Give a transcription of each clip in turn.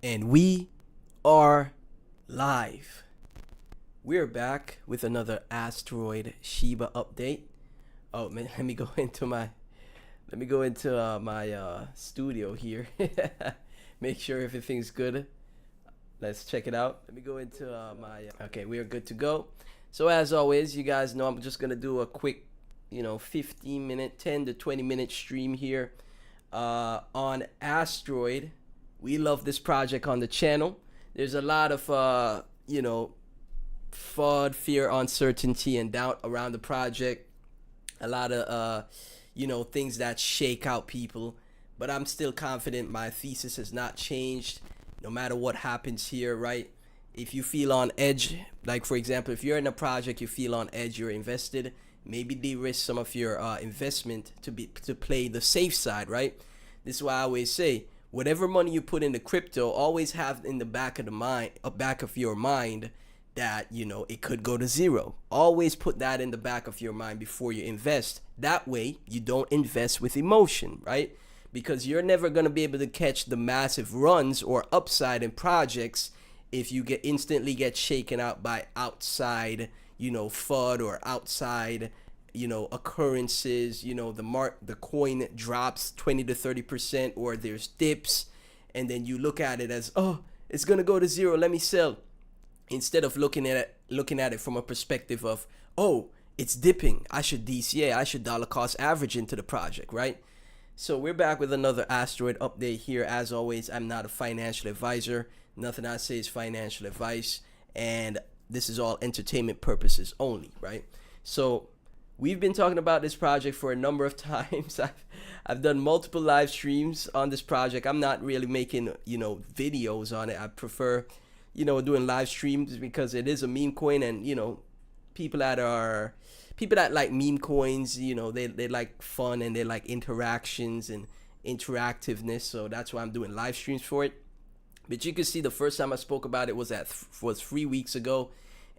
And we are live. We're back with another Asteroid Shiba update. Oh man, let me go into my studio here. Make sure everything's good. Let's check it out. Let me go into okay, we are good to go. So as always, you guys know I'm just gonna do a quick, 15-minute, 10 to 20-minute stream here on Asteroid. We love this project on the channel. There's a lot of FUD, fear, uncertainty, and doubt around the project. A lot of things that shake out people, but I'm still confident. My thesis has not changed no matter what happens here, right? If you feel on edge, like for example, if you're in a project, you feel on edge, you're invested, maybe de-risk some of your investment to play the safe side, right? This is why I always say, whatever money you put into crypto, always have in the back of your mind that it could go to zero. Always put that in the back of your mind before you invest. That way you don't invest with emotion, right? Because you're never going to be able to catch the massive runs or upside in projects if you instantly get shaken out by outside FUD or outside occurrences. The coin drops 20 to 30%, or there's dips, and then you look at it as, oh, it's gonna go to zero, let me sell, instead of looking at it from a perspective of, oh, it's dipping, I should DCA, I should dollar cost average into the project, right? So we're back with another Asteroid update here. As always, I'm not a financial advisor. Nothing I say is financial advice, and this is all entertainment purposes only, right? So we've been talking about this project for a number of times. I've done multiple live streams on this project. I'm not really making videos on it. I prefer doing live streams because it is a meme coin, and people that like meme coins, they like fun and they like interactions and interactiveness. So that's why I'm doing live streams for it. But you can see the first time I spoke about it was 3 weeks ago,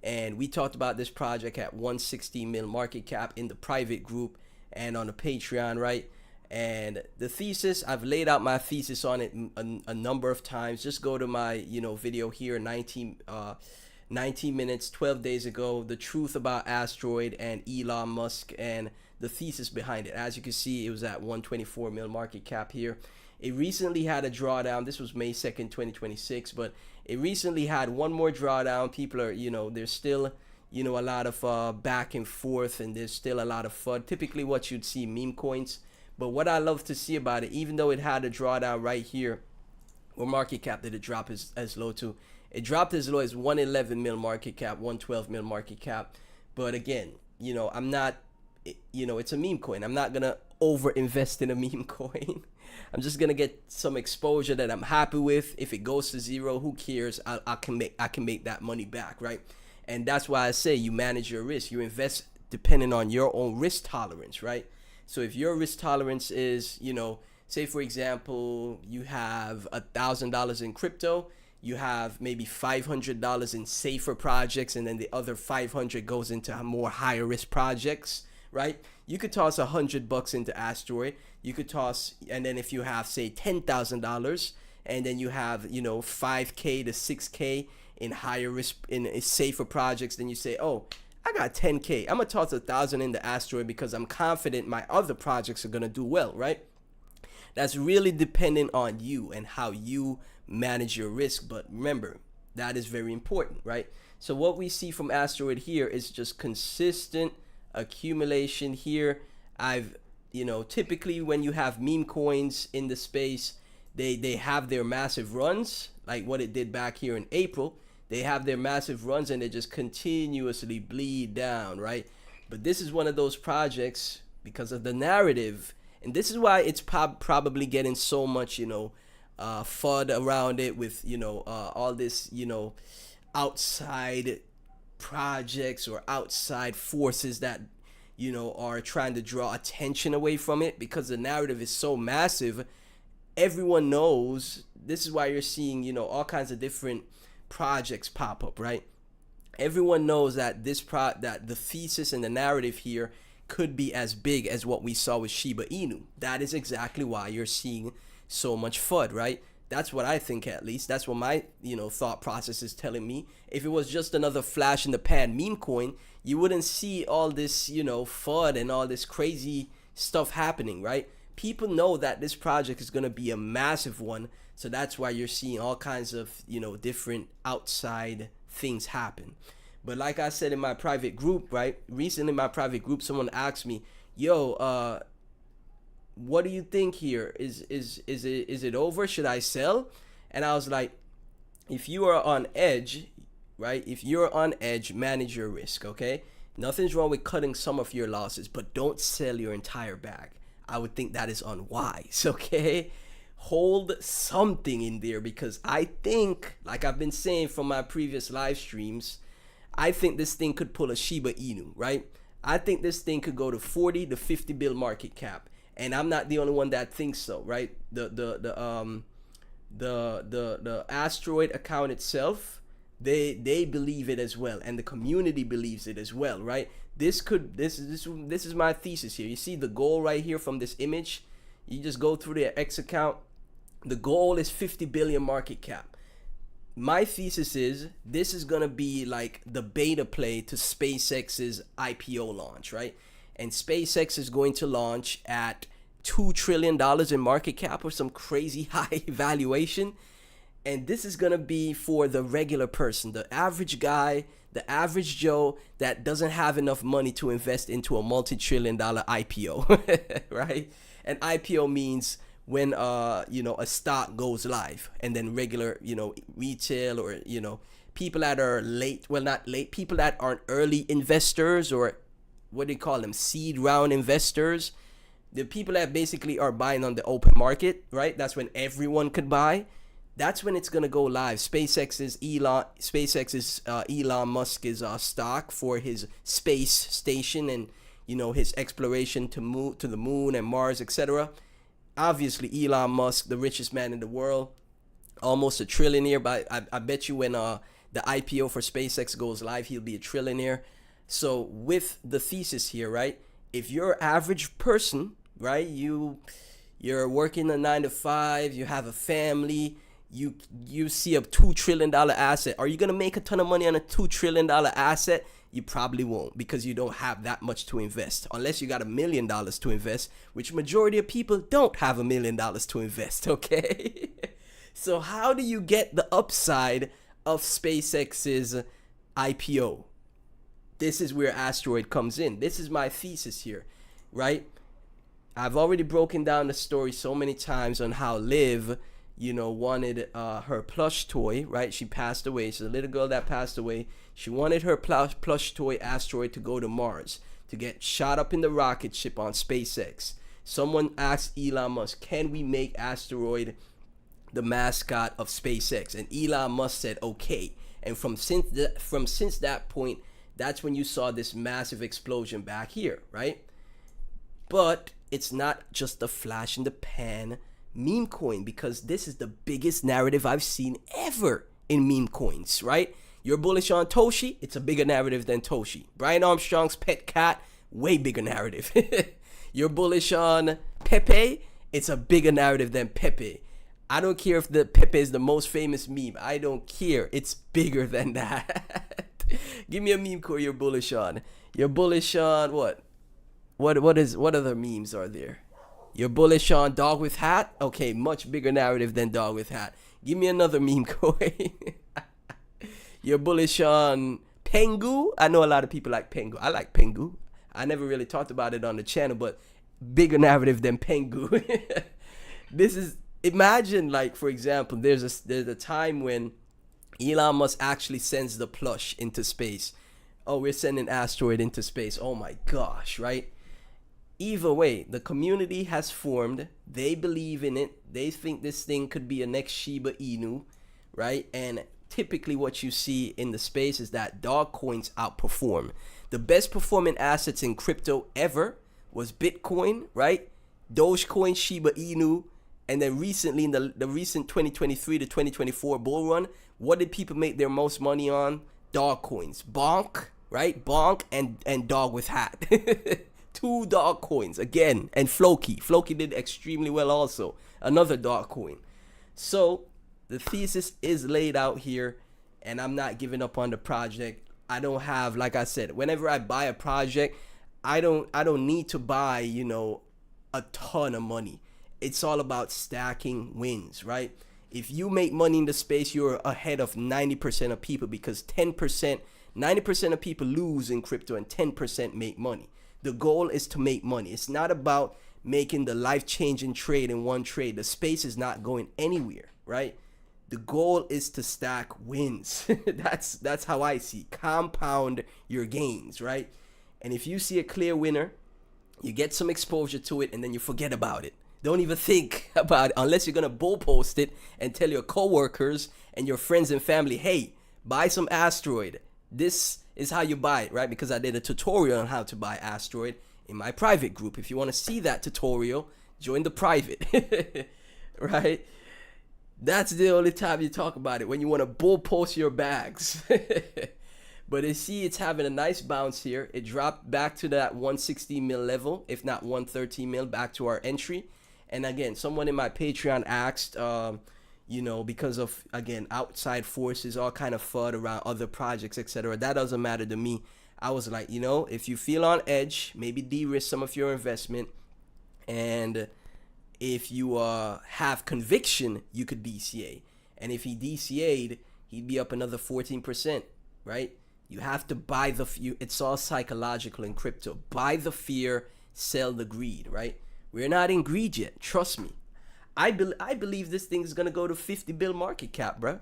and we talked about this project at 160 mil market cap in the private group and on the Patreon, right? And the thesis, I've laid out my thesis on it a number of times. Just go to my video here, 19 minutes 12 days ago, the truth about Asteroid and Elon Musk and the thesis behind it. As you can see, it was at 124 mil market cap here. It recently had a drawdown. This was May 2nd, 2026, but it recently had one more drawdown. People are, there's still, a lot of back and forth, and there's still a lot of FUD. Typically what you'd see meme coins. But what I love to see about it, even though it had a drawdown right here, what market cap did it drop as low to? It dropped as low as 111 mil market cap, 112 mil market cap. But again, I'm not, it's a meme coin. I'm not going to over invest in a meme coin. I'm just going to get some exposure that I'm happy with. If it goes to zero, who cares? I can make that money back, right? And that's why I say you manage your risk. You invest depending on your own risk tolerance, right? So if your risk tolerance is, say for example, you have $1,000 in crypto, you have maybe $500 in safer projects, and then the other 500 goes into more higher risk projects, right? You could toss $100 into Asteroid. You could toss, and then if you have say $10,000, and then you have 5K to 6K in higher risk in safer projects, then you say, oh, I got 10K. I'm gonna toss 1,000 into Asteroid because I'm confident my other projects are gonna do well, right? That's really dependent on you and how you manage your risk. But remember, that is very important, right? So what we see from Asteroid here is just consistent accumulation here. Typically when you have meme coins in the space, they have their massive runs, like what it did back here in April. They have their massive runs and they just continuously bleed down, right? But this is one of those projects because of the narrative, and this is why it's probably getting so much FUD around it with all this outside projects or outside forces that are trying to draw attention away from it, because the narrative is so massive. Everyone knows. This is why you're seeing all kinds of different projects pop up, right? Everyone knows that that the thesis and the narrative here could be as big as what we saw with Shiba Inu. That is exactly why you're seeing so much FUD, right? That's what I think, at least. That's what my, thought process is telling me. If it was just another flash in the pan meme coin, you wouldn't see all this, FUD and all this crazy stuff happening, right? People know that this project is going to be a massive one. So that's why you're seeing all kinds of, different outside things happen. But like I said in my private group, right? Recently in my private group, someone asked me, yo, what do you think here? Is it over? Should I sell? And I was like, if you are on edge, right? If you're on edge, manage your risk, okay? Nothing's wrong with cutting some of your losses, but don't sell your entire bag. I would think that is unwise, okay? Hold something in there, because I think, like I've been saying from my previous live streams, I think this thing could pull a Shiba Inu, right? I think this thing could go to 40 to 50 bill market cap. And I'm not the only one that thinks so, right? The Asteroid account itself, they believe it as well, and the community believes it as well, right? This is my thesis here. You see the goal right here from this image. You just go through the X account. The goal is 50 billion market cap. My thesis is this is gonna be like the beta play to SpaceX's IPO launch, right? And SpaceX is going to launch at $2 trillion in market cap, or some crazy high valuation. And this is going to be for the regular person, the average guy, the average Joe that doesn't have enough money to invest into a multi-trillion-dollar IPO, right? And IPO means when, a stock goes live, and then regular, retail, or, people that are late, well, not late, people that aren't early investors, or what do you call them, seed round investors, the people that basically are buying on the open market, right? That's when everyone could buy. That's when it's gonna go live. SpaceX's Elon Musk's stock for his space station, and his exploration to the moon and Mars, etc. Obviously, Elon Musk, the richest man in the world, almost a trillionaire. But I bet you when the IPO for SpaceX goes live, he'll be a trillionaire. So with the thesis here, right? If you're an average person, right? You're working a 9 to 5, you have a family, you see a $2 trillion asset. Are you gonna make a ton of money on a $2 trillion asset? You probably won't, because you don't have that much to invest, unless you got $1 million to invest, which majority of people don't have $1 million to invest, okay? So how do you get the upside of SpaceX's IPO? This is where Asteroid comes in. This is my thesis here, right? I've already broken down the story so many times on how Liv, wanted her plush toy, right? She passed away. She's a little girl that passed away. She wanted her plush toy Asteroid to go to Mars, to get shot up in the rocket ship on SpaceX. Someone asked Elon Musk, can we make Asteroid the mascot of SpaceX? And Elon Musk said, okay. And from since that point, that's when you saw this massive explosion back here, right? But it's not just a flash in the pan meme coin, because this is the biggest narrative I've seen ever in meme coins, right? You're bullish on Toshi, it's a bigger narrative than Toshi. Brian Armstrong's pet cat, way bigger narrative. You're bullish on Pepe, it's a bigger narrative than Pepe. I don't care if the Pepe is the most famous meme. I don't care. It's bigger than that. Give me a meme coin you're bullish on. You're bullish on what? What other memes are there? You're bullish on Dog with Hat? Okay, much bigger narrative than Dog with Hat. Give me another meme coin. You're bullish on Pengu? I know a lot of people like Pengu. I like Pengu. I never really talked about it on the channel, but bigger narrative than Pengu. Imagine, like, for example, there's a time when Elon Musk actually sends the plush into space. Oh, we're sending Asteroid into space. Oh my gosh, right? Either way, the community has formed. They believe in it. They think this thing could be a next Shiba Inu, right? And typically what you see in the space is that dog coins outperform. The best performing assets in crypto ever was Bitcoin, right? Dogecoin, Shiba Inu. And then recently, in the recent 2023 to 2024 bull run, what did people make their most money on? Dog coins. Bonk, right? Bonk and Dog with Hat. 2 dog coins again. And Floki. Floki did extremely well also. Another dog coin. So the thesis is laid out here, and I'm not giving up on the project. I don't have, like I said, whenever I buy a project, I don't need to buy, a ton of money. It's all about stacking wins, right? If you make money in the space, you're ahead of 90% of people, because 90% of people lose in crypto and 10% make money. The goal is to make money. It's not about making the life-changing trade in one trade. The space is not going anywhere, right? The goal is to stack wins. That's how I see. Compound your gains, right? And if you see a clear winner, you get some exposure to it, and then you forget about it. Don't even think about it unless you're gonna bull post it and tell your coworkers and your friends and family, hey, buy some Asteroid. This is how you buy it, right? Because I did a tutorial on how to buy Asteroid in my private group. If you want to see that tutorial, join the private, right? That's the only time you talk about it, when you want to bull post your bags. But you see, it's having a nice bounce here. It dropped back to that 160 mil level, if not 113 mil, back to our entry. And again, someone in my Patreon asked, because of, again, outside forces, all kind of FUD around other projects, etc. That doesn't matter to me. I was like, if you feel on edge, maybe de-risk some of your investment. And if you have conviction, you could DCA. And if he DCA'd, he'd be up another 14%, right? You have to buy the fear. It's all psychological in crypto. Buy the fear, sell the greed, right? We're not in greed yet. Trust me. I believe this thing is going to go to 50 bill market cap, bro.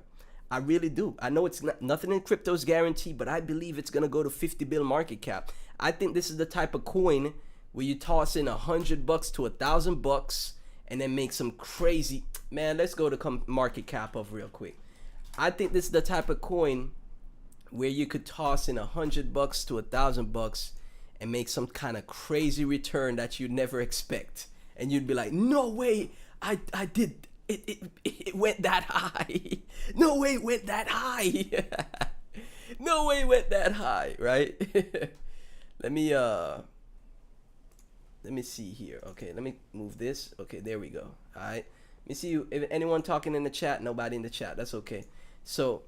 I really do. I know it's nothing in crypto is guaranteed, but I believe it's going to go to 50 bill market cap. I think this is the type of coin where you toss in $100 to $1,000 and then make some crazy, man, let's go to market cap of real quick. I think this is the type of coin where you could toss in $100 to $1,000 and make some kind of crazy return that you'd never expect. And you'd be like, no way, I did, it went that high. No way it went that high. No way it went that high, right? Let me see here. Okay, let me move this. Okay, there we go. All right. Let me see if anyone talking in the chat. Nobody in the chat. That's okay. So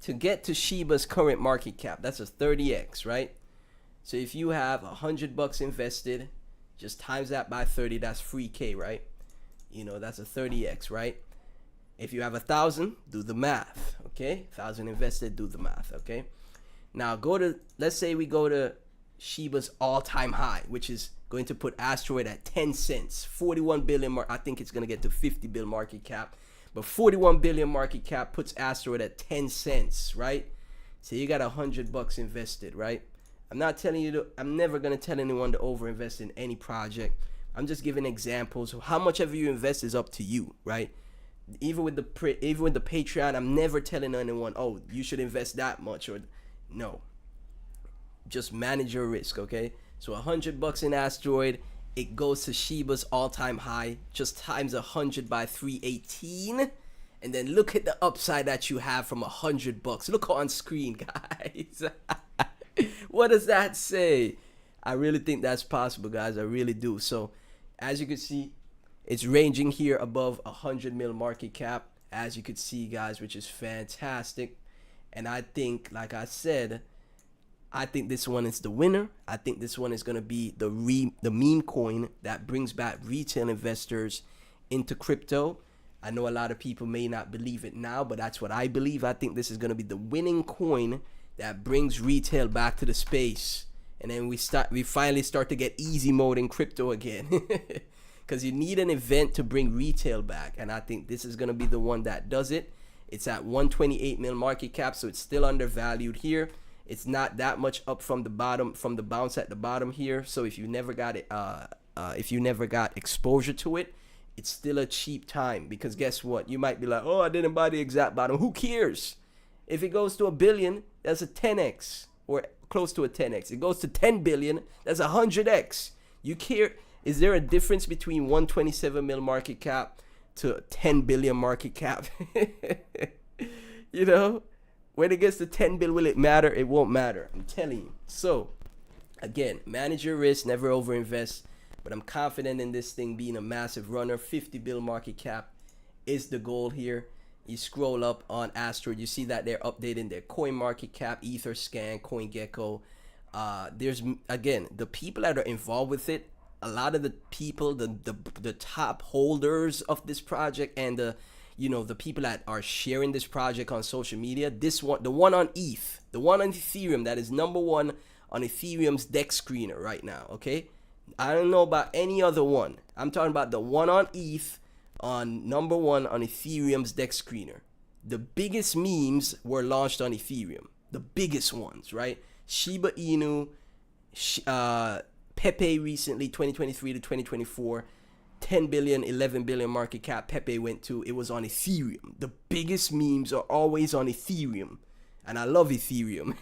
to get to Shiba's current market cap, that's a 30x, right? So if you have $100 invested, just times that by 30. That's free K, right? That's a 30x, right? If you have 1,000, do the math. Okay, 1,000 invested, do the math. Okay. Now let's say we go to Shiba's all-time high, which is going to put Asteroid at 10 cents, 41 billion. I think it's going to get to 50 bill market cap, but 41 billion market cap puts Asteroid at 10 cents, right? So you got $100 invested, right? I'm not telling you I'm never going to tell anyone to overinvest in any project. I'm just giving examples. How much ever you invest is up to you, right? Even with the Patreon, I'm never telling anyone, oh, you should invest that much, or no. Just manage your risk, okay? So $100 in Asteroid, it goes to Shiba's all-time high. Just times 100 by 318, and then look at the upside that you have from $100. Look on screen, guys. What does that say? I really think that's possible, guys. I really do. So, as you can see, it's ranging here above 100 mil market cap, as you could see, guys, which is fantastic. And I think, like I said, I think this one is the winner. I think this one is going to be the meme coin that brings back retail investors into crypto. I know a lot of people may not believe it now, but that's what I believe. I think this is going to be the winning coin that brings retail back to the space. And then we finally start to get easy mode in crypto again. Because you need an event to bring retail back. And I think this is going to be the one that does it. It's at 128 mil market cap, so it's still undervalued here. It's not that much up from the bottom, from the bounce at the bottom here. So if you never got it, if you never got exposure to it, it's still a cheap time. Because guess what? You might be like, oh, I didn't buy the exact bottom. Who cares? If it goes to $1 billion, that's a 10x, or close to a 10x. It goes to 10 billion, that's a 100x. You care? Is there a difference between 127 mil market cap to 10 billion market cap? When it gets to 10 bill, will it matter? It won't matter. I'm telling you. So, again, manage your risk, never overinvest. But I'm confident in this thing being a massive runner, 50 bill market cap. is the goal here. You scroll up on Asteroid, you see that they're updating their coin market cap, Etherscan, CoinGecko. There's, again, the people that are involved with it, a lot of the people, the top holders of this project, and the people that are sharing this project on social media. This one, the one on ETH, the one on Ethereum, that is number one on Ethereum's deck screener right now. Okay, I don't know about any other one. I'm talking about the one on ETH, on number one on Ethereum's deck screener. The biggest memes were launched on Ethereum, the biggest ones, right? Shiba Inu, Pepe recently, 2023 to 2024, 10 billion, 11 billion market cap. Pepe went to, it was on Ethereum. The biggest memes are always on Ethereum, and I love Ethereum.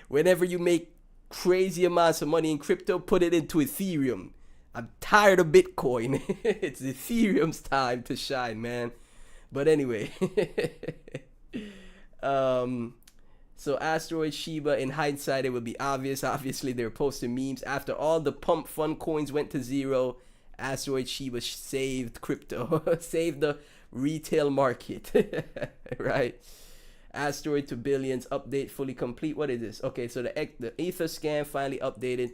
Whenever you make crazy amounts of money in crypto, put it into Ethereum. I'm tired of Bitcoin. It's Ethereum's time to shine, man. But anyway, so Asteroid Shiba, in hindsight, it would be obvious. Obviously, they're posting memes. After all the pump fund coins went to zero, Asteroid Shiba saved crypto, saved the retail market, right? Asteroid to billions, update fully complete. What is this? Okay, so the Etherscan finally updated.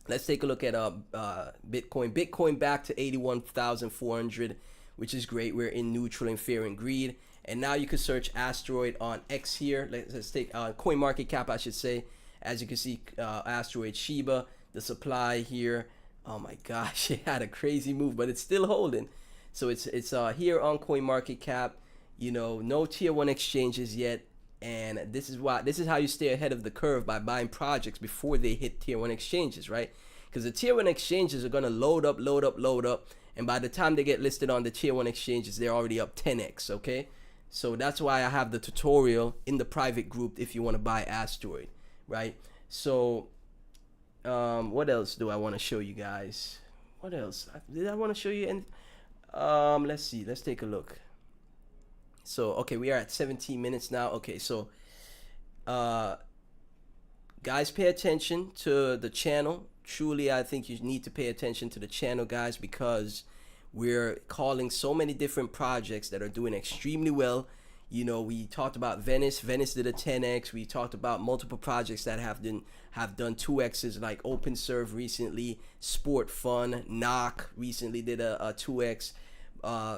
Let's take a look at Bitcoin. Bitcoin back to 81,400, which is great. We're in neutral and fear and greed. And now you can search Asteroid on X here. Let's take coin market cap, I should say. As you can see, Asteroid Shiba, the supply here. Oh my gosh, it had a crazy move, but it's still holding. So it's here on coin market cap. No tier 1 exchanges yet. And this is how you stay ahead of the curve, by buying projects before they hit tier 1 exchanges, right? Because the tier 1 exchanges are going to load up. And by the time they get listed on the tier 1 exchanges, they're already up 10x, okay? So that's why I have the tutorial in the private group if you want to buy Asteroid, right? So what else do I want to show you guys? What else did I want to show you? And let's see, let's take a look. So okay, we are at 17 minutes now. Okay, so guys, pay attention to the channel. Truly, I think you need to pay attention to the channel, guys, because we're calling so many different projects that are doing extremely well. We talked about Venice. Venice did a 10x. We talked about multiple projects that have done 2x's, like OpenServe recently, Sport Fun, Knock recently did a 2x.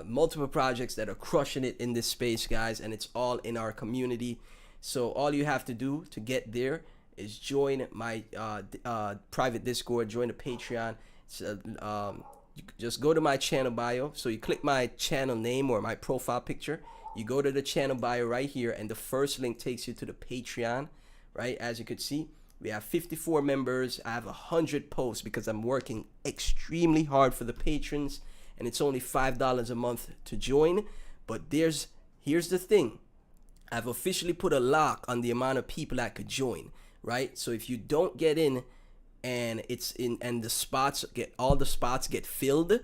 Multiple projects that are crushing it in this space, guys, and it's all in our community. So all you have to do to get there is join my private Discord, join the Patreon. You just go to my channel bio. So you click my channel name or my profile picture, you go to the channel bio right here, and the first link takes you to the Patreon, right? As you could see, we have 54 members. I have 100 posts because I'm working extremely hard for the patrons, and it's only $5 a month to join. But here's the thing. I've officially put a lock on the amount of people that could join, right? So if you don't get in, and the spots get filled,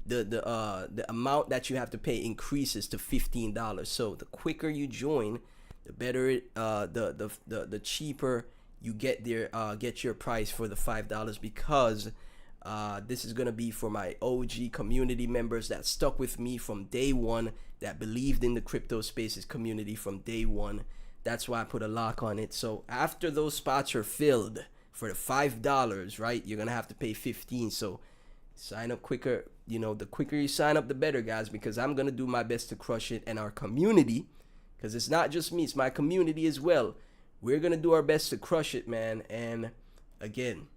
the amount that you have to pay increases to $15. So the quicker you join, the better the cheaper you get your price for the $5, because this is gonna be for my OG community members that stuck with me from day one, that believed in the crypto spaces community from day one. That's why I put a lock on it. So after those spots are filled for the $5, right, you're gonna have to pay $15. So sign up quicker. The quicker you sign up, the better, guys, because I'm gonna do my best to crush it. And our community, because it's not just me, it's my community as well, we're gonna do our best to crush it, man. And again,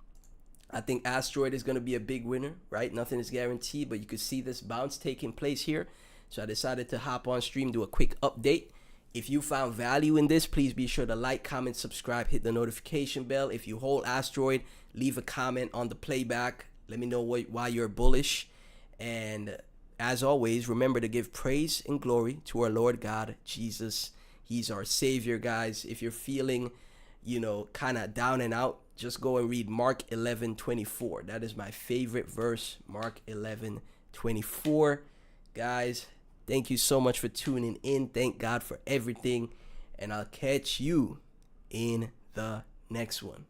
I think Asteroid is gonna be a big winner, right? Nothing is guaranteed, but you could see this bounce taking place here. So I decided to hop on stream, do a quick update. If you found value in this, please be sure to like, comment, subscribe, hit the notification bell. If you hold Asteroid, leave a comment on the playback. Let me know why you're bullish. And as always, remember to give praise and glory to our Lord God, Jesus. He's our Savior, guys. If you're feeling, kind of down and out, just go and read Mark 11:24. That is my favorite verse, Mark 11:24. Guys, thank you so much for tuning in. Thank God for everything. And I'll catch you in the next one.